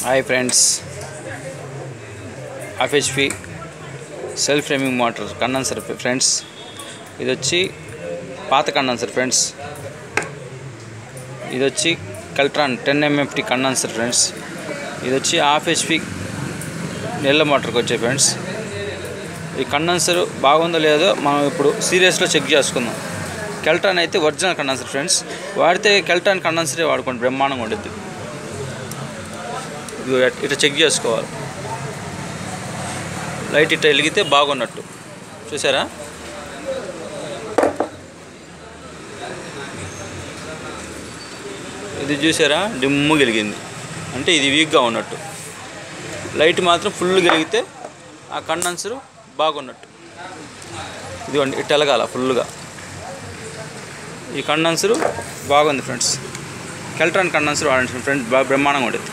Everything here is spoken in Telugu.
Hi friends, FHP self framing motor condenser friends. ఇది వచ్చి పాత కండెన్సర్ ఫ్రెండ్స్. ఇది వచ్చి కల్ట్రాన్ 10 MFT కండెన్సర్ ఫ్రెండ్స్. ఇది వచ్చి FHP నీళ్ళ మోటార్కి వచ్చాయి ఫ్రెండ్స్. ఈ కండెన్సర్ బాగుందో లేదో మనం ఇప్పుడు సీరియస్లో చెక్ చేసుకుందాం. కెల్ట్రాన్ అయితే ఒరిజినల్ కండెన్సర్ ఫ్రెండ్స్. వాడితే కెల్ట్రాన్ కండెన్సరే వాడుకోండి, బ్రహ్మాండంగా ఉంటుంది. ఇట్లా చెక్ చేసుకోవాలి. లైట్ ఇట్లా వెలిగితే బాగున్నట్టు, చూసారా? ఇది చూసారా, డిమ్ము వెలిగింది అంటే ఇది వీక్గా ఉన్నట్టు. లైట్ మాత్రం ఫుల్ వెలిగితే ఆ కండెన్సరు బాగున్నట్టు. ఇదిగోండి ఇట్లా వెలగాల ఫుల్గా. ఈ కండెన్సరు బాగుంది ఫ్రెండ్స్. కెల్ట్రాన్ కండెన్సర్ వాడండి ఫ్రెండ్స్, బాగా బ్రహ్మాండంగా ఉంటుంది.